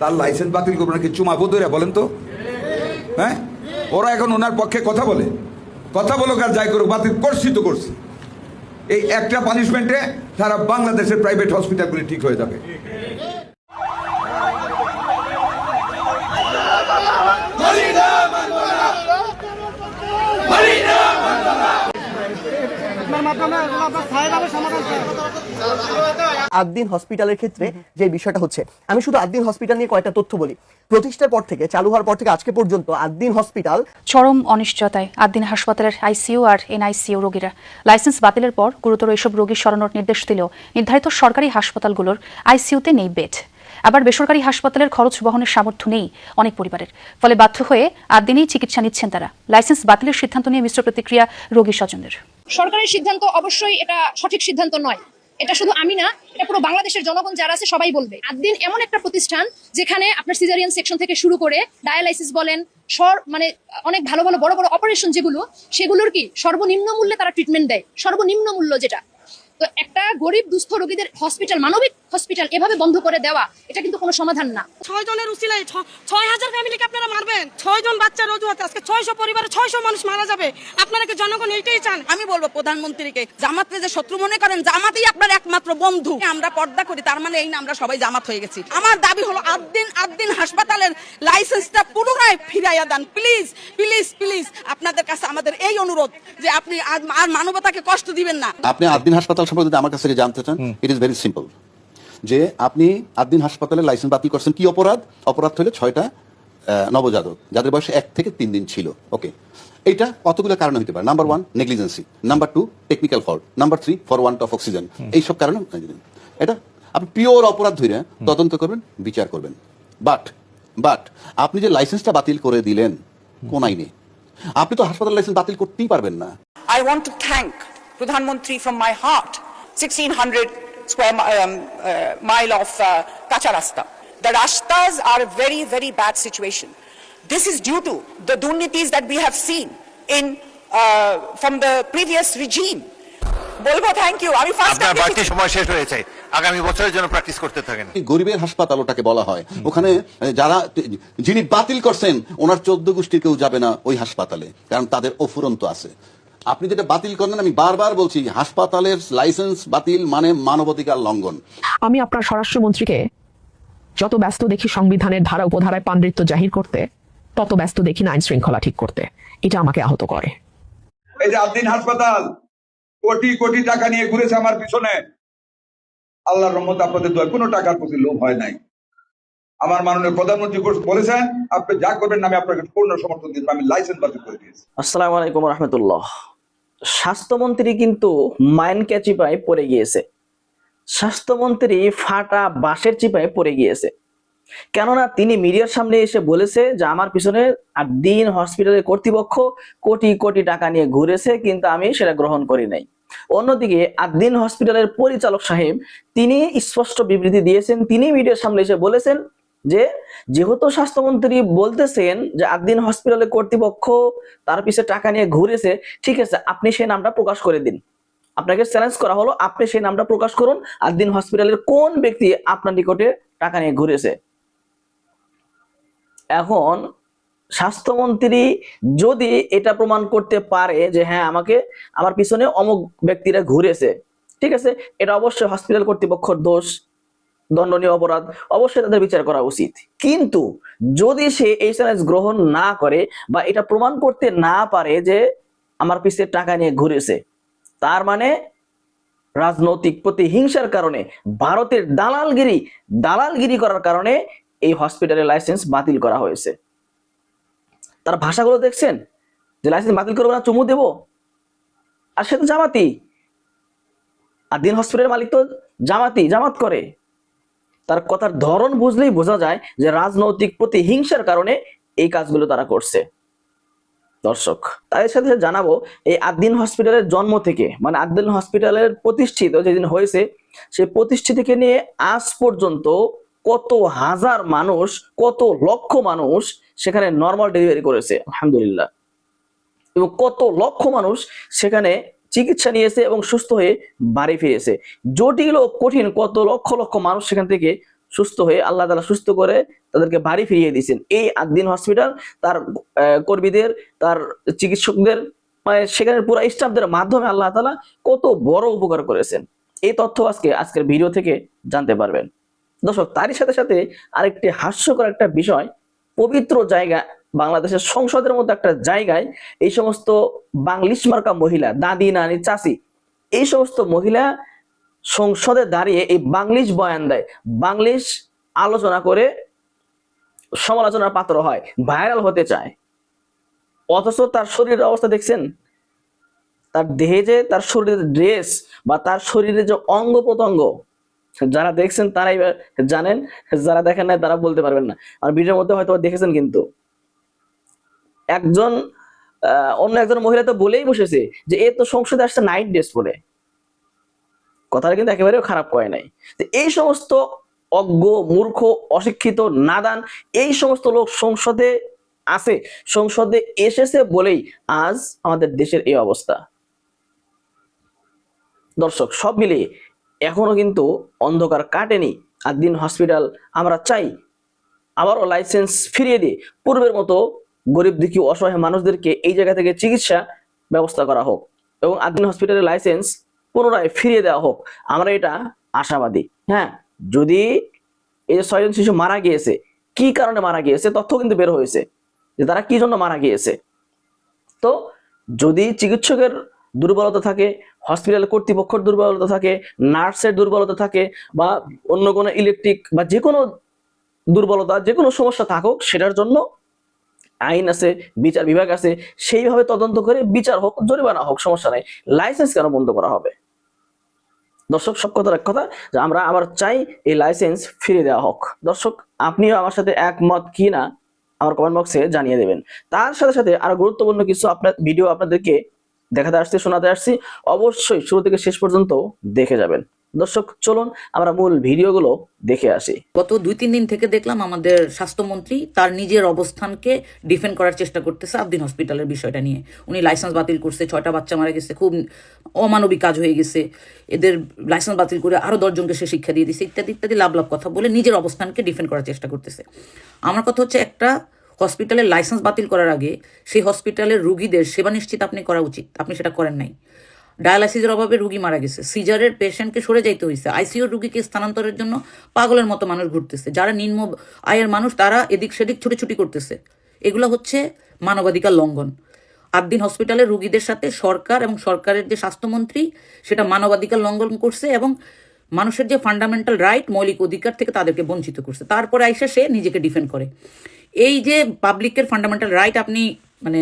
তার লাইসেন্স বাতিল করবো নাকি চুমা বুধুরা বলেন তো? হ্যাঁ, ওরা এখন ওনার পক্ষে কথা বলে, কথা বলুক আর যাই করুক, বাতিল করছি তো করছি। এই একটা পানিশমেন্টে সারা বাংলাদেশের প্রাইভেট হসপিটালগুলি ঠিক হয়ে যাবে। আদ্দিন হসপিটালের ক্ষেত্রে যে বিষয়টা হচ্ছে, আমি শুধু আদ্দিন হসপিটাল নিয়ে কয়েকটা তথ্য বলি। প্রতিষ্ঠার পর থেকে, চালু হওয়ার পর থেকে আজকে পর্যন্ত আদ্দিন হসপিটাল চরম অনিশ্চয়তায় আদ্দিন হাসপাতালের আইসিইউ আর এনআইসিইউ রোগীরা। লাইসেন্স বাতিলের পর গুরুতর এসব রোগী সরানোর নির্দেশ দিলেও নির্ধারিত সরকারি হাসপাতালগুলোর আইসিইউতে নেই বেড। আবার বেসরকারি হাসপাতালের খরচ বহনের সামর্থ্য নেই অনেক পরিবারের, ফলে বাধ্য হয়ে আদ্দিনেই চিকিৎসা নিচ্ছেন তারা। লাইসেন্স বাতিলের সিদ্ধান্ত নিয়ে মিশ্র প্রতিক্রিয়া রোগী স্বজনদের। সরকারের সিদ্ধান্ত অবশ্যই এটা সঠিক সিদ্ধান্ত নয়। এটা শুধু আমি না, এটা পুরো বাংলাদেশের জনগণ যারা আছে সবাই বলবে। আদ্দিন এমন একটা প্রতিষ্ঠান যেখানে আপনার সিজারিয়ান সেকশন থেকে শুরু করে ডায়ালাইসিস বলেন, মানে অনেক ভালো ভালো বড় বড় অপারেশন যেগুলো, সেগুলোর কি সর্বনিম্ন মূল্যে তারা ট্রিটমেন্ট দেয়, সর্বনিম্ন মূল্য যেটা। তো একটা গরিব দুস্থ রোগীদের হসপিটাল, মানবিক হসপিটাল এভাবে বন্ধ করে দেওয়া, এটা কিন্তু কোনো সমাধান না। 6 জনের উসিলায় 6000 ফ্যামিলিকে আপনারা মারবেন। 6 জন বাচ্চার অজুহাতে আজকে 600 পরিবারে 600 মানুষ মারা যাবে। আপনারা কি জনগণ এইটাই চান? আমি বলবো প্রধানমন্ত্রীকে, জামাতকে যে শত্রু মনে করেন, জামাতই আপনার একমাত্র বন্ধু। আমরা পর্দা করি, তার মানে এই না আমরা সবাই জামাত হয়ে গেছি। আমার দাবি হলো আদ্দিন হাসপাতালের লাইসেন্সটা পুনরায় ফিরাইয়া দেন প্লিজ প্লিজ প্লিজ। আপনাদের কাছে আমাদের এই অনুরোধ যে আপনি আর মানবতাকে কষ্ট দিবেন না। আপনি আদ্দিন হাসপাতাল সম্পর্কে যদি আমার কাছ থেকে জানতে চান, ইট ইজ ভেরি সিম্পল, যে আপনি আদ্দিন হাসপাতালের লাইসেন্স বাতিল করছেন কি অপরাধ? অপরাধ হলে 6টা নবজাতক যাদের বয়স 1 থেকে 3 দিন ছিল। ওকে, এটা কতগুলো কারণে হতে পারে। Number 1 negligence, number 2 technical fault, number 3 for want of oxygen. এইসব কারণে এটা আপনি পিওর অপরাধ ধরে তদন্ত করবেন, বিচার করবেন। বাট আপনি যে লাইসেন্সটা বাতিল করে দিলেন কোন আইনে? আপনি তো হাসপাতাল লাইসেন্স বাতিল করতেই পারবেন না। I want to thank Pradhanmantri from my heart. 1600 square mile of kacha rasta. The rastas are a very, very bad situation. This is due to the durnitis that we have seen in from the previous regime. বলবো thank you. আমি first আপনার বাকি সময় শেষ হয়েছে, আগামী বছরের জন্য প্র্যাকটিস করতে থাকেন। গরিবের হাসপাতাল ওটাকে বলা হয়। ওখানে যারা যিনি বাতিল করছেন ওনার 14 গোষ্ঠীর কেউ যাবে না ওই হাসপাতালে, কারণ তাদের অফুরন্ত আছে। আপনি যেটা বাতিল করেন, আমি বারবার বলছি, হাসপাতালের লাইসেন্স বাতিল মানে মানবাধিকার লঙ্ঘন। আমি আপনার স্বরাষ্ট্রমন্ত্রীকে যত ব্যস্ত দেখি সংবিধানের ধারা উপধারায় পাণ্ডিত্য জাহির করতে, তত ব্যস্ত দেখি না আইন শৃঙ্খলা ঠিক করতে। এটা আমাকে আহত করে। এই যে আদ্দিন হাসপাতাল কোটি কোটি টাকা নিয়ে ঘুরেছে আমার পিছনে, আল্লাহর রহমতে আপনাদের দোয়া কোনো টাকার প্রতি লোভ হয় নাই। আমার মাননীয় প্রধানমন্ত্রী বলেছেন আপনি যা করবেন আমি আপনাকে পূর্ণ সমর্থন দিব। আমি লাইসেন্স বাতিল করে দিয়েছি। আসসালামু আলাইকুম রাহমাতুল্লাহ। স্বাস্থ্যমন্ত্রী কিন্তু মাইনকা চিপায় পড়ে গিয়েছে। স্বাস্থ্যমন্ত্রী ফাটা বাঁশের চিপায় পড়ে গিয়েছে। কেননা তিনি মিডিয়ার সামনে এসে বলেছে যে আমার পিছনে আদ্দিন হসপিটালের কর্তৃপক্ষ কোটি কোটি টাকা নিয়ে ঘুরেছে, কিন্তু আমি সেটা গ্রহণ করি নাই। অন্যদিকে আদ্দিন হসপিটালের পরিচালক সাহেব তিনি স্পষ্ট বিবৃতি দিয়েছেন। তিনি মিডিয়ার সামনে এসে বলেছেন যে যেহেতু স্বাস্থ্যমন্ত্রী বলতেছেন যে আদ্দিন হসপিটালের কর্তৃপক্ষ তার পিছনে টাকা নিয়ে ঘুরেছে, ঠিক আছে আপনি সেই নামটা প্রকাশ করে দিন। আপনাকে চ্যালেঞ্জ করা হলো, আপনি সেই নামটা প্রকাশ করুন। আদ্দিন হসপিটালের কোন ব্যক্তি আপনার নিকটে টাকা নিয়ে ঘুরেছে? এখন স্বাস্থ্যমন্ত্রী যদি এটা প্রমাণ করতে পারে যে হ্যাঁ আমাকে আমার পিছনে অমুক ব্যক্তিরা ঘুরেছে, ঠিক আছে, এটা অবশ্যই হসপিটাল কর্তৃপক্ষের দোষ, দণ্ডনীয় অপরাধ, অবশ্যই তাদের বিচার করা উচিত। কিন্তু যদি সে এই চ্যালেঞ্জ গ্রহণ না করে বা এটা প্রমাণ করতে না পারে যে আমার পিছনে টাকা নিয়ে ঘুরেছে, তার মানে রাজনৈতিক প্রতিহিংসার কারণে, ভারতের দালালগিরি করার কারণে এই হসপিটালের লাইসেন্স বাতিল করা হয়েছে। তার ভাষাগুলো দেখছেন যে লাইসেন্স বাতিল করবো না, চুমু দেব। আর সে তো জামাতি, আদ্দিন হসপিটালের মালিক তো জামাত করে। তার কথার ধরন বুঝলেই বোঝা যায় যে রাজনৈতিক প্রতিহিংসার কারণে এই কাজগুলো তারা করছে। দর্শক, তাদের সাথে জানাবো এই আদ্দিন হসপিটালের জন্ম থেকে, মানে আদ্দিন হসপিটালের প্রতিষ্ঠিত যেদিন হয়েছে, সেই প্রতিষ্ঠিত থেকে নিয়ে আজ পর্যন্ত কত হাজার মানুষ, কত লক্ষ মানুষ সেখানে নর্মাল ডেলিভারি করেছে আলহামদুলিল্লাহ, এবং কত লক্ষ মানুষ সেখানে চিকিৎসা নিয়েছে এবং সুস্থ হয়ে বাড়ি ফিরেছে। জটিল ও কঠিন কত লক্ষ লক্ষ মানুষ সেখান থেকে সুস্থ হয়ে আল্লাহ তাআলা সুস্থ করে তাদেরকে বাড়ি ফিরিয়ে দিয়েছেন। এই আদ্দিন হসপিটাল তার কর্মীদের, তার চিকিৎসকদের, মানে সেখানে পুরো স্টাফদের মাধ্যমে আল্লাহ তাআলা কত বড় উপকার করেছেন। এই তথ্য আজকের ভিডিও থেকে জানতে পারবেন। দর্শক, তারই সাথে সাথে আরেকটি হাস্যকর একটা বিষয়, পবিত্র জায়গা বাংলাদেশের সংসদের মধ্যে একটা জায়গায় এই সমস্ত বাংলিশ মার্কা মহিলা, দাদি, নানি, চাচি, এই সমস্ত মহিলা সংসদে দাঁড়িয়ে এই বাংলিশ বয়ান দেয়, বাংলিশ আলোচনা করে সমালোচনার পাত্র হয়, ভাইরাল হতে চায়। অথচ তার শরীরের অবস্থা দেখছেন, তার দেহে যে তার শরীরের ড্রেস বা তার শরীরে যে অঙ্গ প্রত্যঙ্গ, যারা দেখছেন তারাই জানেন, যারা দেখেন নাই তারা বলতে পারবেন না। আর ভিডিওর মধ্যে হয়তো দেখেছেন, কিন্তু অন্য একজন মহিলা তো বলেই বসেছে যে এ তো সংসদে আসছে নাইট ড্রেস পরে। কথাটা কিন্তু একেবারেও খারাপ করে নাই। এই সমস্ত অজ্ঞ, মূর্খ, অশিক্ষিত, নাদান এই সমস্ত লোক সংসদে আছে, সংসদে এসেছে বলেই আজ আমাদের দেশের এই অবস্থা। দর্শক, সব মিলিয়ে এখনো কিন্তু অন্ধকার কাটেনি। আদ্দিন হসপিটাল আমরা চাই আবারও লাইসেন্স ফিরিয়ে দিয়ে পূর্বের মতো গরিব দুঃখী অসহায় মানুষদেরকে এই জায়গা থেকে চিকিৎসা ব্যবস্থা করা হোক এবং আদ্দিন হসপিটালের লাইসেন্স পুনরায় ফিরিয়ে দেওয়া হোক। আমরা এটা আশাবাদী। হ্যাঁ, যদি এই যে 6 জন শিশু মারা গিয়েছে, কি কারণে মারা গিয়েছে তথ্য কিন্তু বের হয়েছে যে তারা কি জন্য মারা গিয়েছে। তো যদি চিকিৎসকের দুর্বলতা থাকে, হসপিটাল কর্তৃপক্ষের দুর্বলতা থাকে, নার্সের দুর্বলতা থাকে, বা অন্য কোনো ইলেকট্রিক বা যে কোনো দুর্বলতা, যে কোনো সমস্যা থাকুক, সেটার জন্য আইন আছে, বিচার বিভাগ আছে, সেইভাবে তদন্ত করে বিচার হোক, জরিমানা হোক, সমস্যা নাই। লাইসেন্স কেন বন্ধ করা হবে? দর্শক, সব কথার এক কথা যে আমরা আবার চাই এই লাইসেন্স ফিরিয়ে দেওয়া হোক। দর্শক, আপনিও আমার সাথে একমত কি না আমার কমেন্ট বক্সে জানিয়ে দেবেন। তার সাথে সাথে আরো গুরুত্বপূর্ণ কিছু ভিডিও আপনাদেরকে দেখাতে আসছি, শোনাতে আসছি, অবশ্যই শুরু থেকে শেষ পর্যন্ত দেখে যাবেন। দর্শক, চলুন আমরা মূল ভিডিওগুলো দেখে আসি। গত 2-3 দিন থেকে দেখলাম আমাদের স্বাস্থ্যমন্ত্রী তার নিজের অবস্থানকে ডিফেন্ড করার চেষ্টা করতেছে আদ্দিন হসপিটালের বিষয়টা নিয়ে। উনি লাইসেন্স বাতিল করছে, 6টা বাচ্চা মারা গেছে, খুব অমানবিক কাজ হয়ে গেছে, এদের লাইসেন্স বাতিল করে আরো 10 জনকে সে শিক্ষা দিয়ে দিচ্ছে, ইত্যাদি ইত্যাদি লাভ কথা বলে নিজের অবস্থানকে ডিফেন্ড করার চেষ্টা করতেছে। আমার কথা হচ্ছে, একটা হসপিটালের লাইসেন্স বাতিল করার আগে সেই হসপিটালের রুগীদের সেবা নিশ্চিত আপনি করা উচিত, আপনি সেটা করেন নাই। ডায়ালাইসিসের অভাবে রুগী মারা গেছে, সিজারের পেশেন্টকে সরে যাইতে হয়েছে, আইসিইউর রুগীকে স্থানান্তরের জন্য পাগলের মতো মানুষ ঘুরতেছে, যারা নিম্ন আয়ের মানুষ তারা এদিক সেদিক ছুটি করতেছে। এগুলো হচ্ছে মানবাধিকার লঙ্ঘন। আদ্দিন হসপিটালের রুগীদের সাথে সরকার এবং সরকারের যে স্বাস্থ্যমন্ত্রী সেটা মানবাধিকার লঙ্ঘন করছে এবং মানুষের যে ফান্ডামেন্টাল রাইট, মৌলিক অধিকার থেকে তাদেরকে বঞ্চিত করছে। তারপরে আইসা সে নিজেকে ডিফেন্ড করে। এই যে পাবলিকের ফান্ডামেন্টাল রাইট আপনি মানে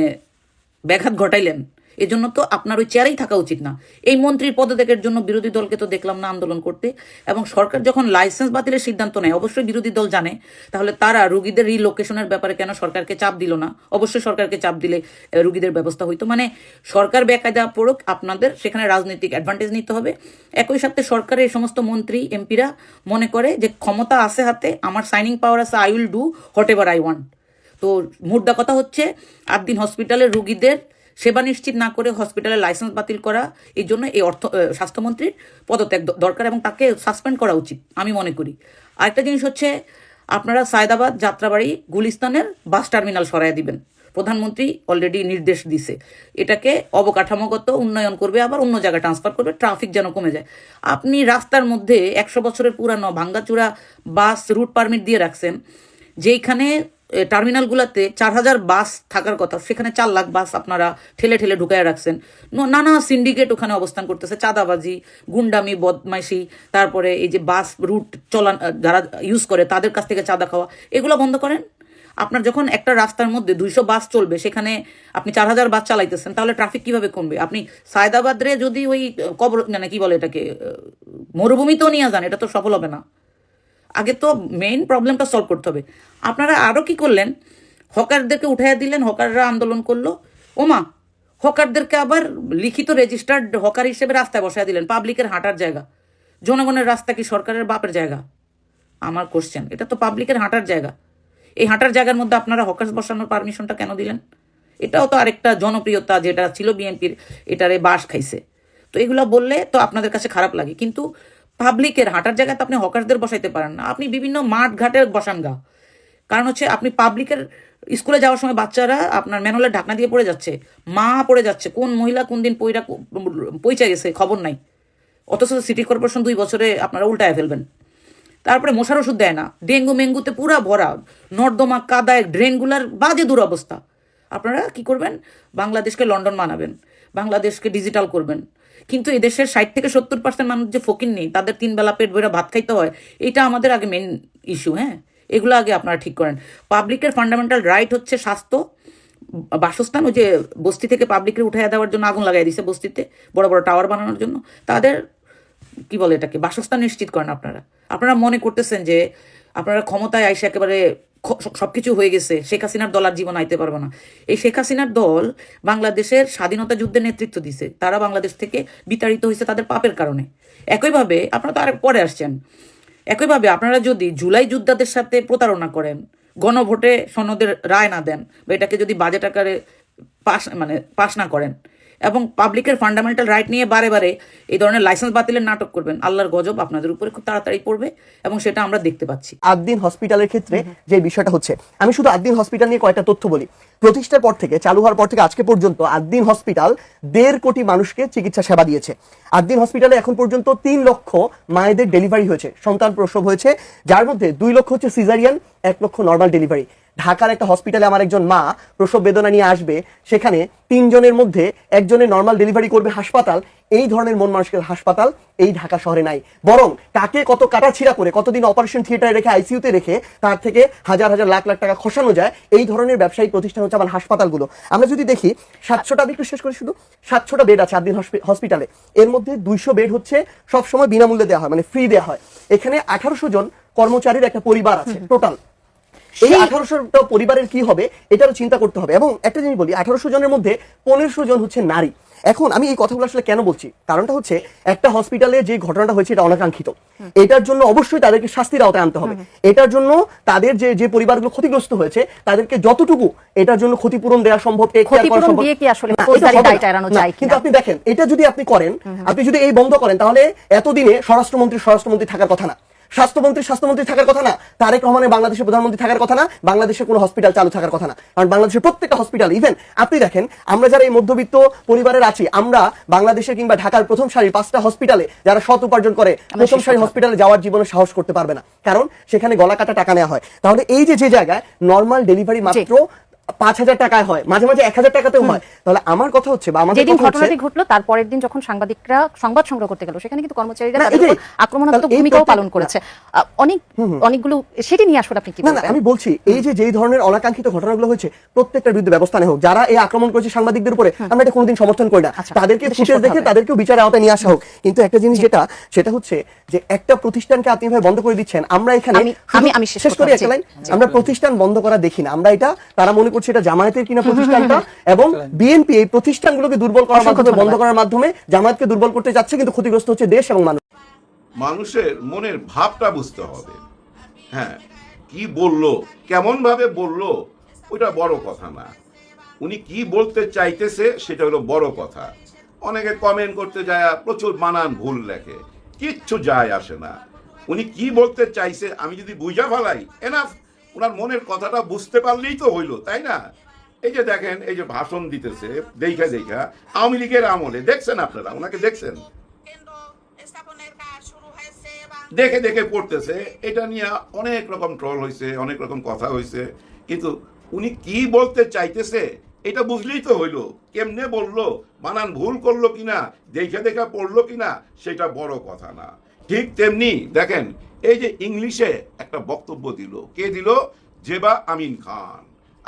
ব্যাঘাত ঘটাইলেন, এজন্য তো আপনার ওই চেয়ারেই থাকা উচিত না। এই মন্ত্রীর পদত্যাগের জন্য বিরোধী দলকে তো দেখলাম না আন্দোলন করতে। এবং সরকার যখন লাইসেন্স বাতিলের সিদ্ধান্ত নেয়, অবশ্যই বিরোধী দল জানে, তাহলে তারা রুগীদের রিলোকেশনের ব্যাপারে কেন সরকারকে চাপ দিল না? অবশ্যই সরকারকে চাপ দিলে রুগীদের ব্যবস্থা হইতো। মানে সরকার বেকায়দা পড়ুক, আপনাদের সেখানে রাজনৈতিক অ্যাডভান্টেজ নিতে হবে। একই সাথে সরকারের এই সমস্ত মন্ত্রী এমপিরা মনে করে যে ক্ষমতা আছে হাতে, আমার সাইনিং পাওয়ার আছে, I will do what ever I want. তো মুদ্রা কথা হচ্ছে, আদ্দিন হসপিটালের রুগীদের সেবা নিশ্চিত না করে হসপিটালের লাইসেন্স বাতিল করা, এই জন্য এই স্বাস্থ্যমন্ত্রীর পদত্যাগ দরকার এবং তাকে সাসপেন্ড করা উচিত আমি মনে করি। আরেকটা জিনিস হচ্ছে, আপনারা সায়দাবাদ, যাত্রাবাড়ি, গুলিস্তানের বাস টার্মিনাল সরাইয়া দিবেন। প্রধানমন্ত্রী অলরেডি নির্দেশ দিছে, এটাকে অবকাঠামোগত উন্নয়ন করবে, আবার অন্য জায়গায় ট্রান্সফার করবে, ট্রাফিক যেন কমে যায়। আপনি রাস্তার মধ্যে 100 বছরের পুরানো ভাঙ্গাচুরা বাস রুট পারমিট দিয়ে রাখছেন, যেইখানে টার্মিনালগুলোতে 4000 বাস থাকার কথা, সেখানে 4 লাখ বাস আপনারা ঠেলে ঠেলে ঢুকায় রাখছেন। নানা সিন্ডিকেট ওখানে অবস্থান করতেছে, চাঁদাবাজি, গুন্ডামি, বদমাইশি, তারপরে এই যে বাস রুট চলান যারা ইউজ করে তাদের কাছ থেকে চাঁদা খাওয়া, এগুলো বন্ধ করেন। আপনার যখন একটা রাস্তার মধ্যে 200 বাস চলবে, সেখানে আপনি 4000 বাস চালাইতেছেন, তাহলে ট্রাফিক কিভাবে কমবে? আপনি সায়দাবাদরে যদি ওই কবর মানে কি বলে এটাকে মরুভূমিতেও নিয়ে যান, এটা তো সফল হবে না। আগে তো মেইন প্রবলেমটা সলভ করতে হবে। আপনারা আরও কি করলেন, হকারদেরকে উঠাইয়া দিলেন, হকাররা আন্দোলন করলো, ওমা হকারদেরকে আবার লিখিত রেজিস্টার্ড হকার হিসেবে রাস্তায় বসায় দিলেন, পাবলিকের হাঁটার জায়গা। জনগণের রাস্তা কি সরকারের বাপের জায়গা? আমার কোশ্চেন, এটা তো পাবলিকের হাঁটার জায়গা। এই হাঁটার জায়গার মধ্যে আপনারা হকার্স বসানোর পারমিশনটা কেন দিলেন? এটাও তো আরেকটা জনপ্রিয়তা যেটা ছিল বিএনপির, এটারে বাস খাইছে। তো এগুলো বললে তো আপনাদের কাছে খারাপ লাগে, কিন্তু পাবলিকের হাঁটার জায়গায় তো আপনি হকারদের বসাইতে পারেন না, আপনি বিভিন্ন মাঠ ঘাটে বসান গা। কারণ হচ্ছে আপনি পাবলিকের স্কুলে যাওয়ার সময় বাচ্চারা আপনার ম্যানুয়ালের ঢাকনা দিয়ে পড়ে যাচ্ছে, মা পড়ে যাচ্ছে, কোন মহিলা কোন দিন পইচা গেছে খবর নাই, অথচ সিটি কর্পোরেশন 2 বছরে আপনারা উল্টায় ফেলবেন। তারপরে মশার ওষুধ দেয় না, ডেঙ্গু মেঙ্গুতে পুরা ভরা, নর্দমা কাদায় ড্রেনগুলার বাজে দুরবস্থা। আপনারা কি করবেন? বাংলাদেশকে লন্ডন বানাবেন, বাংলাদেশকে ডিজিটাল করবেন, কিন্তু এদেশের 60 থেকে 70% মানুষ যে ফকির নেই, তাদের 3 বেলা পেট ভরে ভাত খাইতে হয়, এটা আমাদের আগে মেন ইস্যু। হ্যাঁ, এগুলো আগে আপনারা ঠিক করেন। পাবলিকের ফান্ডামেন্টাল রাইট হচ্ছে স্বাস্থ্য, বাসস্থান। ওই যে বস্তি থেকে পাবলিকের উঠাইয়া দেওয়ার জন্য আগুন লাগাই দিছে বস্তিতে, বড় বড় টাওয়ার বানানোর জন্য, তাদের কি বলে এটাকে বাসস্থান নিশ্চিত করেন। আপনারা মনে করতেছেন যে আপনারা ক্ষমতায় আইসে একেবারে সবকিছু হয়ে গেছে, শেখ হাসিনার দল আর জীবন আইতে পারবে না। এই শেখ হাসিনার দল বাংলাদেশের স্বাধীনতা যুদ্ধের নেতৃত্ব দিছে, তারা বাংলাদেশ থেকে বিতাড়িত হয়েছে তাদের পাপের কারণে। একইভাবে আপনারা তো আর পরে আসছেন, একইভাবে আপনারা যদি জুলাই যোদ্ধাদের সাথে প্রতারণা করেন, গণভোটে সনদের রায় না দেন, বা এটাকে যদি বাজেট আকারে পাস না করেন, এবং পাবলিকের ফান্ডামেন্টাল রাইট নিয়ে বারে বারে এই ধরনের লাইসেন্স বাতিলের নাটক করবেন, আল্লাহর গজব আপনাদের উপরে খুব তাড়াতাড়ি পড়বে, এবং সেটা আমরা দেখতে পাচ্ছি। আদ্দিন হসপিটালের ক্ষেত্রে যে বিষয়টা হচ্ছে, আমি শুধু আদ্দিন হসপিটাল নিয়ে কয়েকটা তথ্য বলি। প্রতিষ্ঠার পর থেকে, চালু হওয়ার পর থেকে আজকে পর্যন্ত আদ্দিন হসপিটাল 1.5 কোটি মানুষকে চিকিৎসা সেবা দিয়েছে। আদ্দিন হসপিটালে এখন পর্যন্ত 3 লক্ষ মায়েদের ডেলিভারি হয়েছে, সন্তান প্রসব হয়েছে, যার মধ্যে 2 লক্ষ হচ্ছে সিজারিয়ান, 1 লক্ষ নর্মাল ডেলিভারি। ঢাকার একটা হসপিটালে আমার একজন মা প্রসব বেদনা নিয়ে আসবে, সেখানে 3 জনের মধ্যে 1 জনের নর্মাল ডেলিভারি করবে হাসপাতাল। এই ধরনের মন মানসিকতার হাসপাতাল এই ঢাকা শহরে নাই, বরং তাকে কত কাটাছিড়া করে, কতদিন অপারেশন থিয়েটারে রেখে, আইসিইউতে রেখে, তার থেকে হাজার হাজার লাখ লাখ টাকা খসানো যায়। এই ধরনের ব্যবসায়িক প্রতিষ্ঠান হচ্ছে আমার হাসপাতালগুলো। আমরা যদি দেখি 700টা, আমি একটু শেষ করে, শুধু 700টা বেড আছে আদ্দিন হসপিটালে, এর মধ্যে 200 বেড হচ্ছে সবসময় বিনামূল্যে দেওয়া হয়, মানে ফ্রি দেওয়া হয়। এখানে 1800 জন কর্মচারীর একটা পরিবার আছে টোটাল। এই 1800টা পরিবারের কি হবে এটারও চিন্তা করতে হবে। এবং একটা জিনিস বলি, 1800 জনের মধ্যে 1500 জন হচ্ছে নারী। এখন আমি এই কথাগুলো আসলে কেন বলছি, কারণটা হচ্ছে একটা হসপিটালে যে ঘটনাটা হয়েছে এটা অনাকাঙ্ক্ষিত, এটার জন্য অবশ্যই তাদেরকে শাস্তির আওতায় আনতে হবে। এটার জন্য তাদের যে পরিবারগুলো ক্ষতিগ্রস্ত হয়েছে তাদেরকে যতটুকু এটার জন্য ক্ষতিপূরণ দেওয়া সম্ভব, কিন্তু আপনি দেখেন এটা যদি আপনি করেন, আপনি যদি এই বন্ধ করেন, তাহলে এতদিনে স্বরাষ্ট্রমন্ত্রী থাকার কথা না, স্বাস্থ্যমন্ত্রী থাকার কথা না, তারেক রহমানের বাংলাদেশের প্রধানমন্ত্রী থাকার কথা না, বাংলাদেশের কোনো হসপিটাল চালু থাকার কথা না। কারণ বাংলাদেশের প্রত্যেকটা হসপিটাল, ইভেন আপনি দেখেন আমরা যারা এই মধ্যবিত্ত পরিবারের আছি, আমরা বাংলাদেশের কিংবা ঢাকার প্রথম সারির 5টা হসপিটালে যারা সৎ উপার্জন করে, প্রথম সারি হসপিটালে যাওয়ার জীবনে সাহস করতে পারবে না, কারণ সেখানে গলা কাটা টাকা নেওয়া হয়। তাহলে এই যে জায়গায় নর্মাল ডেলিভারি মাত্র 5000 টাকায় হয়, মাঝে মাঝে 1000 টাকাতেও হয়, তাহলে আমার কথা হচ্ছে, বা আমাদের যেদিন ঘটনাটি ঘটলো তারপরের দিন যখন সাংবাদিকরা সংবাদ সংগ্রহ করতে গেল, সেখানে কিন্তু কর্মচারীরা তাদের উপর আক্রমণাত্মক ভূমিকাও পালন করেছে। অনেকগুলো সেটি নিয়ে আসলে আপনি কি বলবেন? আমি বলছি এই যে ধরনের অনাকাঙ্ক্ষিত ঘটনাগুলো হয়েছে, প্রত্যেকটার বিরুদ্ধে ব্যবস্থা নেওয়া হোক। যারা এই আক্রমণ করেছে সাংবাদিকদের উপরে, আমরা এটা কোনোদিন সমর্থন করি না। তাদেরকে ফুটেজ দেখে তাদেরকেও বিচারের আওতায় নিয়ে আসা হোক। কিন্তু একটা জিনিস সেটা হচ্ছে যে একটা প্রতিষ্ঠানকে আপনি ভাবে বন্ধ করে দিচ্ছেন। আমরা এখানে আমি শেষ করি একটা লাইন, আমরা প্রতিষ্ঠান বন্ধ করা দেখি না, আমরা এটা, তারা মনে করছে এটা জামায়াতের কিনা প্রতিষ্ঠানটা, এবং বিএনপি এই প্রতিষ্ঠানগুলোকে দুর্বল করার মাধ্যমে, বন্ধ করার মাধ্যমে জামায়াতকে দুর্বল করতে যাচ্ছে, কিন্তু ক্ষতিগ্রস্ত হচ্ছে দেশ এবং মানুষ। মানুষের মনের ভাবটা বুঝতে হবে। হ্যাঁ, কি বললো, কেমন ভাবে বললো, ওইটা বড় কথা না, উনি কি বলতে চাইতেছে সেটা হলো বড় কথা। অনেকে কমেন্ট করতে যায় প্রচুর বানান ভুল লেখে, কিচ্ছু যায় আসে না। উনি কি বলতে চাইছে আমি যদি বুঝা ফেলাই, এনাফ, ওনার মনের কথাটা বুঝতে পারলেই তো হইলো, তাই না? এই যে দেখেন, এই যে ভাষণ দিতেছে, দেখা আওয়ামী লীগের আমলে দেখছেন আপনারা, ওনাকে দেখছেন, দেখে পড়তেছে, এটা নিয়ে অনেক রকম ট্রল হয়েছে, অনেক রকম কথা হয়েছে, কিন্তু উনি কি বলতে চাইতেছে এটা বুঝলেই তো হইলো। কেমনে বললো, বানান ভুল করলো কিনা, দেখা পড়লো কিনা, সেটা বড় কথা না। ঠিক তেমনি দেখেন, এই যে ইংলিশে একটা বক্তব্য দিল, কে দিল? জেবা আমিন খান।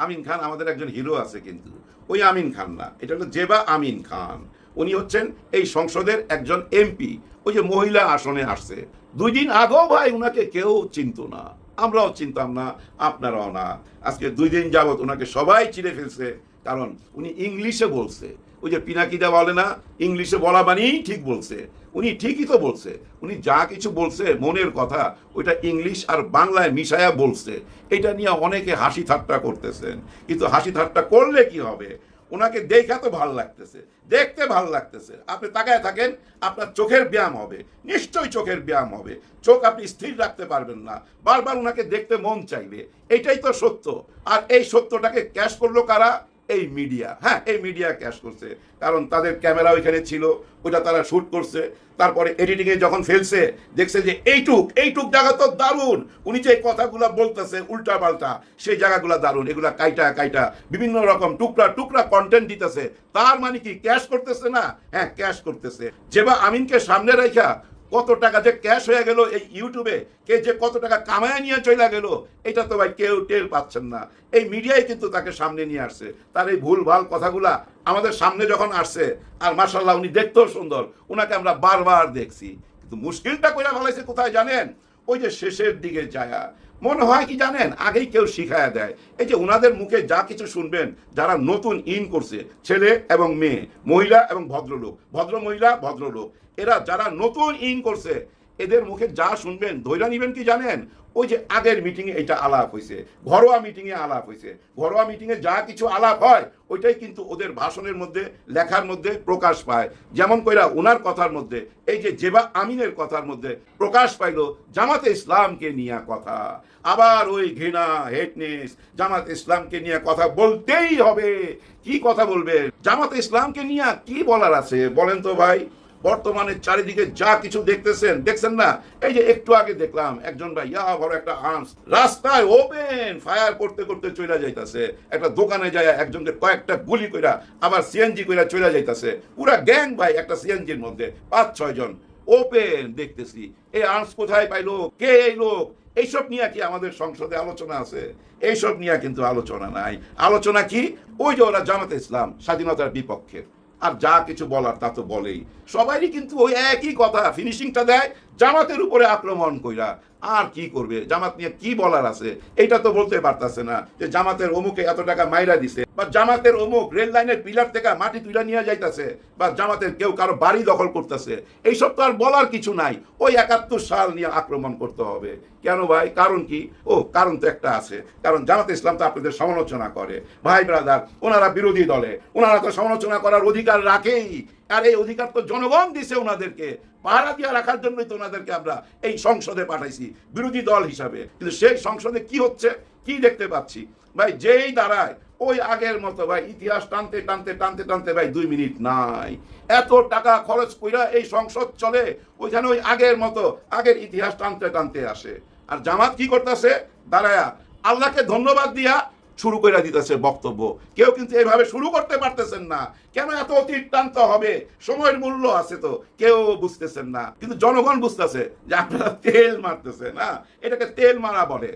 আমিন খান আমাদের একজন হিরো আছে, কিন্তু ওই আমিন খান না, এটা হলো জেবা আমিন খান। উনি হচ্ছেন এই সংসদের একজন এমপি, ওই যে মহিলা আসনে আসছে। 2 দিন আগেও ভাই উনাকে কেউ চিনত না, আমরাও চিনতাম না, আপনারাও না। আজকে 2 দিন যাবত ওনাকে সবাই চিনে ফেলছে, কারণ উনি ইংলিশে বলছে। ওই যে পিনাকিদা বলে না, ইংলিশে বলা মানেই ঠিক বলছে। উনি ঠিকই তো বলছে, উনি যা কিছু বলছে মনের কথা, ওইটা ইংলিশ আর বাংলায় মিশায়া বলছে। এটা নিয়ে অনেকে হাসি ঠাট্টা করতেছেন, কিন্তু হাসি ঠাট্টা করলে কি হবে? ওনাকে দেখা তো ভালো লাগতেছে, দেখতে ভালো লাগতেছে, আপনি তাকায় থাকেন, আপনার চোখের ব্যায়াম হবে, নিশ্চয়ই চোখের ব্যায়াম হবে, চোখ আপনি স্থির রাখতে পারবেন না, বারবার ওনাকে দেখতে মন চাইবে, এটাই তো সত্য। আর এই সত্যটাকে ক্যাশ করলো কারা? এই মিডিয়া। হ্যাঁ, এই মিডিয়া ক্যাশ করছে, কারণ তাদের ক্যামেরা ওইখানে ছিল, ওটা তারা শুট করছে, তারপরে এডিটিং এ যখন ফেলছে দেখছে যে এইটুক জায়গা তো দারুণ, উনি যে কথাগুলো বলতেছে উল্টা পাল্টা, সেই জায়গাগুলো দারুণ, এগুলা কাইটা বিভিন্ন রকম টুকরা কন্টেন্ট দিতেছে, তার মানে কি ক্যাশ করতেছে না? হ্যাঁ, ক্যাশ করতেছে। যেবা আমিনকে সামনে রেখা কত টাকা যে ক্যাশ হয়ে গেল এই ইউটিউবে, কে যে কত টাকা কামায় নিয়ে চলে গেল, এটা তো ভাই কেউ টের পাচ্ছেন না। এই মিডিয়াই কিন্তু তাকে সামনে নিয়ে আসছে, তার এই ভুল ভাল কথাগুলা আমাদের সামনে যখন আসছে, আর মাশাআল্লাহ উনি দেখতেও সুন্দর, উনাকে আমরা বারবার দেখছি, কিন্তু মুশকিলটা কইরা ফেলাইছে কোথায় জানেন? ওই যে শেষের দিকে যায় মনে হয় কি জানেন, আগেই কেউ শিখায়া দেয়। এই যে ওনাদের মুখে যা কিছু শুনবেন, যারা নতুন ইন করছে, ছেলে এবং মেয়ে, মহিলা এবং ভদ্রলোক, ভদ্র মহিলা ভদ্রলোক, এরা যারা নতুন ইন করছে, এদের মুখে যা শুনবেন ধৈর্য নিবেন কি জানেন? ওই যে আগের মিটিংয়ে এটা আলাপ হয়েছে, ঘরোয়া মিটিংয়ে আলাপ হয়েছে, ঘরোয়া মিটিংয়ে যা কিছু আলাপ হয় ওইটাই কিন্তু ওদের ভাষণের মধ্যে, লেখার মধ্যে প্রকাশ পায়। যেমন কইরা ওনার কথার মধ্যে, এই যে জেবা আমিনের কথার মধ্যে প্রকাশ পাইল জামাতে ইসলামকে নিয়ে কথা, আবার ওই ঘৃণা, হেটনেস, জামাতে ইসলামকে নিয়ে কথা বলতেই হবে। কি কথা বলবে? জামাতে ইসলামকে নিয়ে কি বলার আছে বলেন তো ভাই? বর্তমানে চারিদিকে যা কিছু দেখছেন না? এই যে একটু আগে দেখলাম একজন ভাই বড় একটা আর্মস রাস্তায় ওপেন ফায়ার করতে করতে চলে যাইতাছে, একটা দোকানে যায় একজনকে কয়েকটা গুলি কইরা আবার সিএনজি কইরা চলে যাইতাছে, পুরা গ্যাং ভাই একটা সিএনজির মধ্যে 5-6 জন ওপেন দেখতেছি। এই আর্মস কোথায় পাইলো? কে এই লোক? এইসব নিয়ে কি আমাদের সংসদে আলোচনা আছে? এইসব নিয়ে কিন্তু আলোচনা নাই। আলোচনা কি? ওই যে ওরা জামাতে ইসলাম স্বাধীনতার বিপক্ষে, আর যা কিছু বলার তা তো বলেই, সবারই কিন্তু ওই একই কথা, ফিনিশিংটা দেয় জামাতের উপরে আক্রমণ কইরা। আর কি করবে? জামাত নিয়ে কি বলার আছে? এটা তো বলতে পারতাছে না যে জামাতের অমুকে এত টাকা মাইরা দিছে, বা জামাতের অমুক রেল লাইনের পিলার থেকে মাটি তুলে নিয়ে যাইতাছে, বা জামাতের কেউ কারো বাড়ি দখল করতেছে। এইসব তো আর বলার কিছু নাই। ওই 71 সাল নিয়ে আক্রমণ করতে হবে কেন ভাই? কারণ কি? কারণ তো একটা আছে, কারণ জামাতে ইসলাম তো আপনাদের সমালোচনা করে। ভাই ব্রাদার, ওনারা বিরোধী দলে, ওনারা তো সমালোচনা করার অধিকার রাখেই, আর এই অধিকার তো জনগণ দিছে ওনাদেরকে, পাহারা দিয়ে রাখার জন্যই তো ওনাদেরকে আমরা এই সংসদে পাঠাইছি বিরোধী দল হিসাবে। কিন্তু সেই সংসদে কি হচ্ছে, কি দেখতে পাচ্ছি ভাই? যেই দাঁড়ায় ওই আগের মতো ভাই ইতিহাস টানতে টানতে টানতে টানতে ভাই 2 মিনিট নাই। এত টাকা খরচ কইরা এই সংসদ চলে, ওইখানে ওই আগের মতো আগের ইতিহাস টানতে টানতে আসে। আর জামাত কি করতেছে? দাঁড়ায়া আল্লাহকে ধন্যবাদ দিয়া শুরু করে দিতেছে বক্তব্য। কেউ কিন্তু এইভাবে শুরু করতে পারতেছেন না। কেন এত অতীত টানতে হবে? সময়ের মূল্য আছে তো, কেউ বুঝতেছেন না। কিন্তু জনগণ বুঝতেছে যে আপনারা তেল মারতেছে না, এটাকে তেল মারা বলে।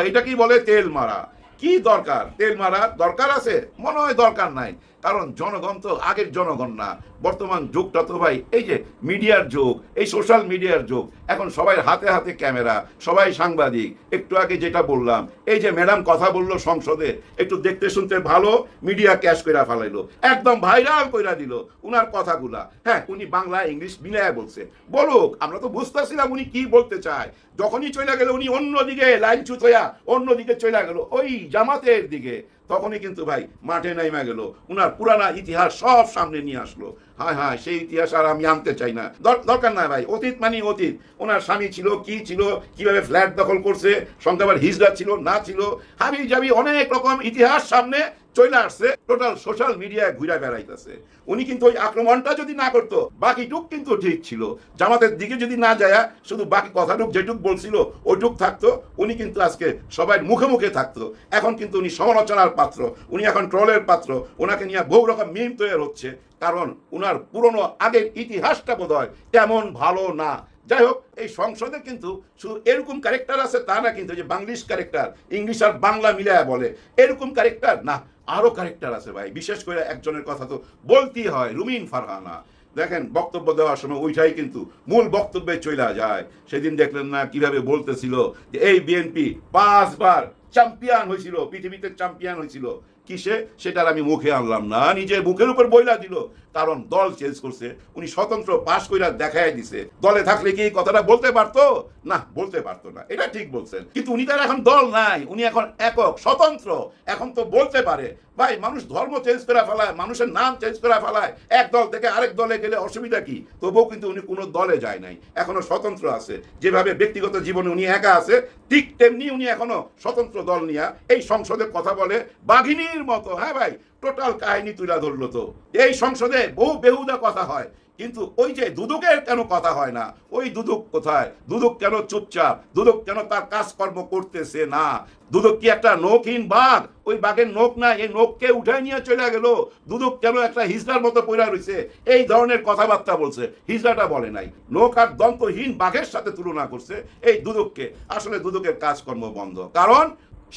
এটা কি বলে? তেল মারা। কি দরকার তেল মারার? দরকার আছে? মনে হয় দরকার নাই, কারণ জনগণ তো আগের জনগণ না। বর্তমান যুগটা তো ভাই এই যে মিডিয়ার যুগ, এই সোশ্যাল মিডিয়ার যুগ। এখন সবাই হাতে হাতে ক্যামেরা, সবাই সাংবাদিক। একটু আগে যেটা বললাম, এই যে ম্যাডাম কথা বললো সংসদে, একটু দেখতে শুনতে ভালো, মিডিয়া ক্যাশ কইরা ফেলাইলো, একদম ভাইরাল কইরা দিল উনার কথাগুলা। হ্যাঁ, উনি বাংলা ইংলিশ মিলায় বলছে, বলুক, আমরা তো বুঝতেছিলাম উনি কি বলতে চায়। যখনই চলে গেল উনি অন্যদিকে লাইন চুত হইয়া অন্যদিকে চলে গেল ওই জামাতের দিকে, তখনই কিন্তু ভাই মাঠে নাইমা গেল, উনার পুরানা ইতিহাস সব সামনে নিয়ে আসলো। হ্যাঁ, সেই ইতিহাস আর আমি আনতে চাই না, দরকার না ভাই। অতীত মানে অতীত। ওনার স্বামী ছিল, কি ছিল, কিভাবে ফ্ল্যাট দখল করছে, সঙ্গে আবার হিজড়া ছিল না ছিল, হাবি জাবি অনেক রকম ইতিহাস সামনে চলে আসছে। টোটাল সোশ্যাল মিডিয়ায় ঘুরে বেড়াইতেছে। উনি কিন্তু ওই আক্রমণটা যদি না করতো, বাকিটুক কিন্তু ঠিক ছিল। জামাতের দিকে যদি না যায়, শুধু বাকি কথাটুক যেটুক বলছিল ওইটুক থাকতো, উনি কিন্তু আজকে সবাই মুখে মুখে থাকতো। এখন কিন্তু উনি সমালোচনার পাত্র, উনি এখন ট্রলের পাত্র। ওনাকে নিয়ে বহু রকম মিম তৈরি হচ্ছে, কারণ উনার পুরনো আগের ইতিহাসটা বোধহয় তেমন ভালো না। যাই হোক, এই সংসদে কিন্তু শুধু এরকম ক্যারেক্টার আছে তা না, কিন্তু যে বাংলিশ ক্যারেক্টার, ইংলিশ আর বাংলা মিলায় বলে এরকম ক্যারেক্টার না, আরো ক্যারেক্টার আছে ভাই। বিশেষ করে একজনের কথা তো বলতেই হয়, রুমিন ফারহানা। দেখেন বক্তব্য দেওয়ার সময় ওইটাই কিন্তু মূল বক্তব্যে চলে যায়। সেদিন দেখলেন না কিভাবে বলতেছিল যে এই বিএনপি 5 বার চ্যাম্পিয়ন হয়েছিল, পৃথিবীতে চ্যাম্পিয়ন হয়েছিল কিসে, সেটার আমি মুখে আনলাম না, নিজের মুখের উপর বইলা দিল, কারণ দল চেঞ্জ করছে। উনি স্বতন্ত্র পাশ কইরা দেখায় দিছে। দলে থাকলে কি এই কথাটা বলতে পারতো? না, বলতে পারতো না, এটা ঠিক বলছেন। কিন্তু উনি তার এখন দল নাই, উনি এখন একক স্বতন্ত্র, এখন তো বলতে পারে। ভাই, মানুষ ধর্ম চেঞ্জ করে ফেলায়, মানুষের নাম চেঞ্জ করে ফেলায়, এক দল থেকে আরেক দলে গেলে অসুবিধা কি? তবুও কিন্তু উনি কোনো দলে যায় নাই, এখনো স্বতন্ত্র আছে। যেভাবে ব্যক্তিগত জীবনে উনি একা আছে, ঠিক তেমনি উনি এখনো স্বতন্ত্র দল নিয়ে এই সংসদে কথা বলে বাঘিনীর মতো। হ্যাঁ ভাই, টোটাল কাহিনী তুলে ধরলো। তো এই সংসদে বহু বেহুদা কথা হয়, কিন্তু ওই যে দুদকের কেন কথা হয় না? ওই দুদক কোথায়? দুদক কেন চুপচাপ? দুদক কেন তার কাজকর্ম করতেছে না? দুদক কি একটা নখহীন বাঘ? ওই বাঘের নখ না, এই নখকে উঠায় নিয়ে চলে গেল। দুদক কেন একটা হিজড়ার মতো পড়া রয়েছে? এই ধরনের কথাবার্তা বলছে, হিজড়াটা বলে নাই। নখ আর দন্তহীন বাঘের সাথে তুলনা করছে এই দুদককে। আসলে দুদকের কাজকর্ম বন্ধ, কারণ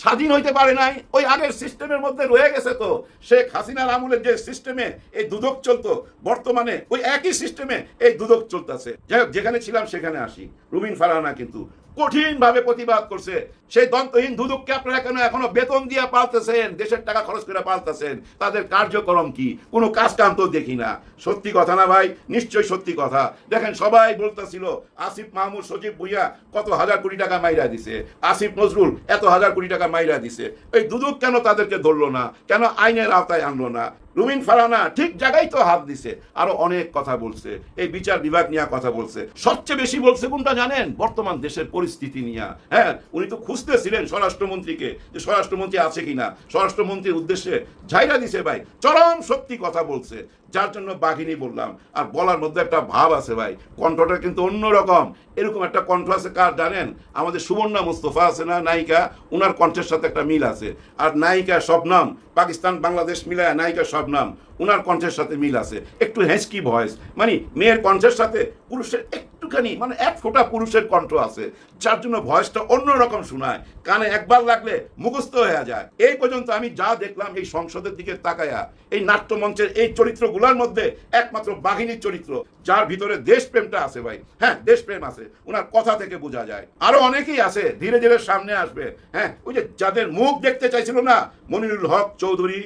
স্বাধীন হইতে পারে নাই, ওই আগের সিস্টেমের মধ্যে রয়ে গেছে। তো শেখ হাসিনার আমলের যে সিস্টেমে এই দুদক চলতো, বর্তমানে ওই একই সিস্টেমে এই দুদক চলতেছে। যাই হোক, যেখানে ছিলাম সেখানে আসি। রুবিন ফারহানা কিন্তু কঠিন ভাবে প্রতিবাদ করছে। সেই দন্তহীন দুদককে আপনারা কেন এখনো বেতন দিয়ে পালতেছেন, দেশের টাকা খরচ করে পালতেছেন? তাদের কার্যক্রম কি? কোনো কাজ কাম তো দেখি না। সত্যি কথা না ভাই? নিশ্চয়ই সত্যি কথা। দেখেন, সবাই বলতেছিল আসিফ মাহমুদ, সজীব ভুইয়া কত হাজার কোটি টাকা মাইরা দিছে, আসিফ নজরুল এত হাজার কোটি টাকা মাইরা দিছে। এই দুদক কেন তাদেরকে ধরলো না? কেন আইনের আওতায় আনলো না? রুবিন ফারহানা ঠিক জায়গায় তো হাত দিছে। আরো অনেক কথা বলছে, এই বিচার বিভাগ নিয়ে কথা বলছে। সবচেয়ে বেশি বলছে কোনটা জানেন? বর্তমান দেশের পরিস্থিতি নিয়ে। হ্যাঁ, উনি তো খুঁজতেছিলেন স্বরাষ্ট্রমন্ত্রীকে, যে স্বরাষ্ট্রমন্ত্রী আছে কিনা। স্বরাষ্ট্রমন্ত্রীর উদ্দেশ্যে ঝাইরা দিছে ভাই, চরম সত্যি কথা বলছে, যার জন্য বাঘিনী বললাম। আর বলার মধ্যে একটা ভাব আছে ভাই, কণ্ঠটা কিন্তু অন্যরকম। এরকম একটা কণ্ঠ আছে কার জানেন? আমাদের সুবর্ণা মুস্তফা আছে না, নায়িকা, ওনার কণ্ঠের সাথে একটা মিল আছে। আর নায়িকা শবনম, পাকিস্তান বাংলাদেশ মিলায় নায়িকা শবনম, ওনার কণ্ঠের সাথে মিল আছে। একটু হেঁচকি ভয়েস, মানে মেয়ের কণ্ঠের সাথে পুরুষের একটুখানি, মানে এক ফোঁটা পুরুষের কণ্ঠ আছে, যার জন্য ভয়েসটা অন্যরকম শোনায়, কানে একবার লাগলে মুখস্থ হয়ে যায়। এই পর্যন্ত আমি যা দেখলাম এই সংসদের দিকে তাকায়া, এই নাট্যমঞ্চের এই চরিত্রগুলোর মধ্যে একমাত্র বাঘিনীর চরিত্র, যার ভিতরে দেশপ্রেমটা আছে ভাই। হ্যাঁ, দেশপ্রেম আছে, ওনার কথা থেকে বোঝা যায়। আরো অনেকেই আছে, ধীরে ধীরে সামনে আসবে। হ্যাঁ, ওই যে যাদের মুখ দেখতে চাইছিল না, মনিরুল হক চৌধুরী,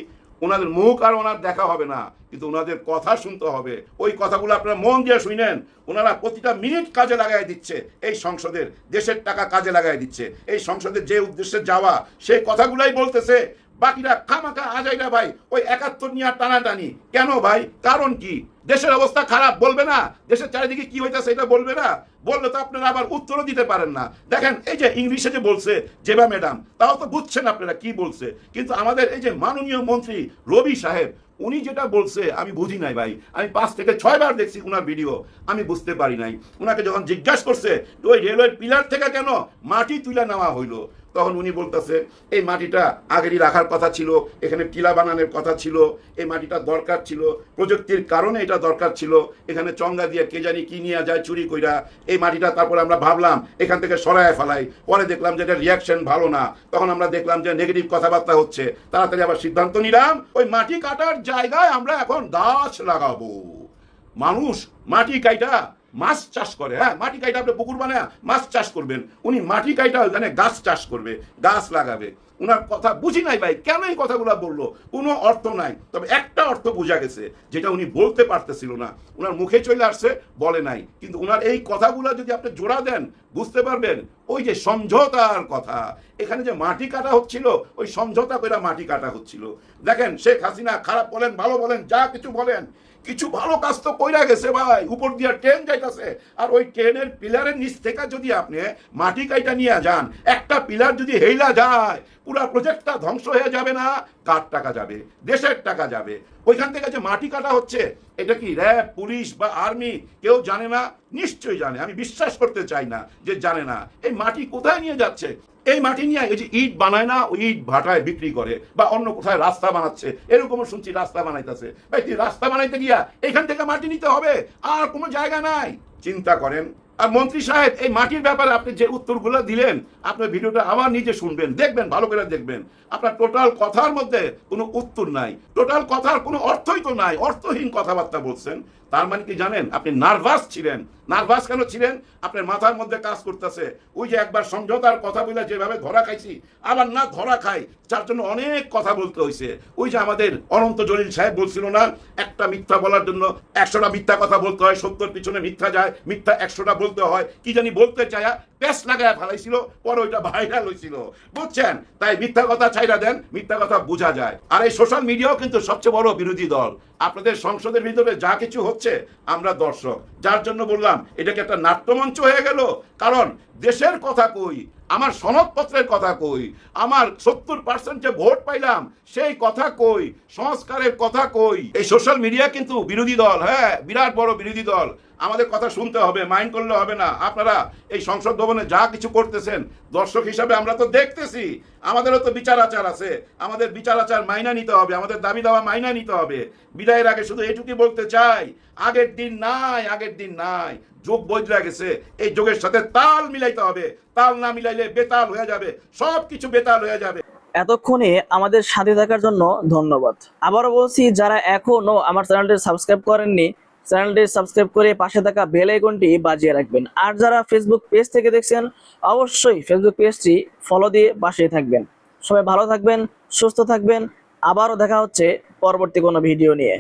ওনাদের মুখ আর ওনার দেখা হবে না, কিন্তু ওনাদের কথা শুনতে হবে। ওই কথাগুলো আপনারা মন দিয়ে শুনেন। ওনারা প্রতিটা মিনিট কাজে লাগাই দিচ্ছে এই সংসদের, দেশের টাকা কাজে লাগাই দিচ্ছে। এই সংসদের যে উদ্দেশ্যে যাওয়া, সেই কথাগুলাই বলতেছে। বাকিরা খামাখা আজাইরা ভাই ওই 71 নিয়ে টানাটানি কেন ভাই? কারণ কি? দেশের অবস্থা খারাপ বলবে না? দেশের চারিদিকে কি হইতাছে এটা বলবে না? বললে তো আপনারা আবার উত্তরও দিতে পারেন না। দেখেন, এই যে ইংলিশে যে বলছে জেবা ম্যাডাম, তাও তো বুঝছেন আপনারা কি বলছে। কিন্তু আমাদের এই যে মাননীয় মন্ত্রী রবি সাহেব, উনি যেটা বলছে আমি বুঝি নাই ভাই। আমি 5 থেকে 6 বার দেখছি ওনার ভিডিও, আমি বুঝতে পারি নাই। ওনাকে যখন জিজ্ঞাসা করছে ওই রেলওয়ের পিলার থেকে কেন মাটি তুলে নেওয়া হইলো, তখন উনি বলতেছে এই মাটিটা আগেরই রাখার কথা ছিল, এখানে টিলা বানানোর কথা ছিল, এই মাটিটা দরকার ছিল, প্রযুক্তির কারণে এটা দরকার ছিল। এখানে চঙ্গা দিয়ে কে জানি কি নিয়ে যায় চুরি কইরা এই মাটিটা। তারপরে আমরা ভাবলাম এখান থেকে সরায় ফেলাই, পরে দেখলাম যে এটা রিয়াকশন ভালো না, তখন আমরা দেখলাম যে নেগেটিভ কথাবার্তা হচ্ছে। তাড়াতাড়ি আবার সিদ্ধান্ত নিলাম ওই মাটি কাটার জায়গায় আমরা এখন গাছ লাগাবো। মানুষ মাটি কাইটা মাছ চাষ করে। হ্যাঁ, মাটি কাইটা আপনি পুকুর বানায় মাছ চাষ করবেন, উনি মাটি কাইটা ওখানে গাছ চাষ করবে, গাছ লাগাবে। উনার কথা বুঝি নাই ভাই, কেন এই কথাগুলো বললো, কোনো অর্থ নাই। তবে একটা অর্থ বোঝা গেছে, যেটা উনি বলতে পারতেছিল না, উনার মুখে চলে আসছে, বলে নাই। কিন্তু উনার এই কথাগুলো যদি আপনি জোড়া দেন, বুঝতে পারবেন ওই যে সমঝোতার কথা। এখানে যে মাটি কাটা হচ্ছিল, ওই সমঝোতা করে মাটি কাটা হচ্ছিল। দেখেন, শেখ হাসিনা খারাপ বলেন ভালো বলেন যা কিছু বলেন, কিছু ভালো কাজ তো কইরা গেছে ভাই। উপর দিয়ে ট্রেন যাইতেছে, আর ওই ট্রেনের পিলারের নিচ থেকে যদি আপনি মাটি কাইটা নিয়ে যান, একটা পিলার যদি হেইলা যায়, পুরো প্রজেক্টটা ধ্বংস হয়ে যাবে না? কার টাকা যাবে? দেশের টাকা যাবে। ওইখান থেকে যে মাটি কাটা হচ্ছে, এটা কি র্যাব, পুলিশ বা আর্মি কেউ জানে না? নিশ্চয়ই জানে, আমি বিশ্বাস করতে চাই না যে জানে না। এই মাটি কোথায় নিয়ে যাচ্ছে? এই মাটি নিয়ে এই যে ইট বানায় না, ওই ইট ভাটায় বিক্রি করে, বা অন্য কোথায় রাস্তা বানাচ্ছে, এরকমও শুনছি রাস্তা বানাইতেছে। ভাই, রাস্তা বানাইতে গিয়া এখান থেকে মাটি নিতে হবে, আর কোনো জায়গা নাই। চিন্তা করেন। আর মন্ত্রী সাহেব, এই মাটির ব্যাপারে আপনি যে উত্তরগুলো দিলেন, আপনার ভিডিওটা আবার নিজে শুনবেন, দেখবেন, ভালো করে দেখবেন। আপনার টোটাল কথার মধ্যে কোনো উত্তর নাই, টোটাল কথার কোনো অর্থই তো নাই, অর্থহীন কথাবার্তা বলছেন। তার মানে কি জানেন, আপনি নার্ভাস ছিলেন। নার্ভাস কেন ছিলেন? আপনার মাথার মধ্যে কাজ করতেছে ওই যে একবার সমঝোতার কথা বলে যেভাবে ধরা খাইছি, আবার না ধরা খাই, যার জন্য অনেক কথা বলতে হয়েছে। ওই যে আমাদের অনন্ত জলিল সাহেব বলছিল না, একটা মিথ্যা বলার জন্য 100টা মিথ্যা কথা বলতে হয়, সত্যর পিছনে মিথ্যা যায়, মিথ্যা 100টা বলতে হয়। কি জানি বলতে চায়া পেস লাগায় ফেলাইছিল, পরে ওইটা ভাইরাল হয়েছিল, বুঝছেন? তাই মিথ্যা কথা ছাইরা দেন, মিথ্যা কথা বোঝা যায়। আর এই সোশ্যাল মিডিয়াও কিন্তু সবচেয়ে বড় বিরোধী দল। আপনাদের সংসদের ভিতরে যা কিছু হচ্ছে আমরা দর্শক, যার জন্য বললাম এটাকে একটা নাট্যমঞ্চ হয়ে গেল। কারণ দেশের কথা কই, আমার সনদপত্রের কথা কই, আমার 70% যে ভোট পাইলাম সেই কথা কই, সংস্কারের কথা কই। এই সোশ্যাল মিডিয়া কিন্তু বিরোধী দল, হ্যাঁ বিরাট বড় বিরোধী দল। আমাদের কথা শুনতে হবে, মাইন্ড করলে হবে না। আপনারা এই সংসদ ভবনে যা কিছু করতেছেন দর্শক হিসাবে আমরা তো দেখতেছি, আমাদেরও তো বিচার আচার আছে, আমাদের বিচার আচার মাইনা নিতে হবে, আমাদের দাবি দাওয়া মাইনা নিতে হবে। বিদায়ের আগে শুধু এটুকুই বলতে চাই, আগের দিন নাই, আগের দিন নাই, যুগ বদলে গেছে। এই যুগের সাথে তাল মিলাইতে হবে, তাল না মিলাইলে বেতাল হয়ে যাবে, সব কিছু বেতাল হয়ে যাবে। এতক্ষণে আমাদের সাথে থাকার জন্য ধন্যবাদ। আবারও বলছি, যারা এখনো আমার চ্যানেলটি সাবস্ক্রাইব করেননি, চ্যানেলটি সাবস্ক্রাইব করে পাশে থাকা বেল আইকনটি বাজিয়ে রাখবেন। আর যারা ফেসবুক পেজ থেকে দেখছেন, অবশ্যই ফেসবুক পেজটি ফলো দিয়ে পাশে থাকবেন। সবাই ভালো থাকবেন, সুস্থ থাকবেন। আবারও দেখা হচ্ছে পরবর্তী কোনো ভিডিও নিয়ে।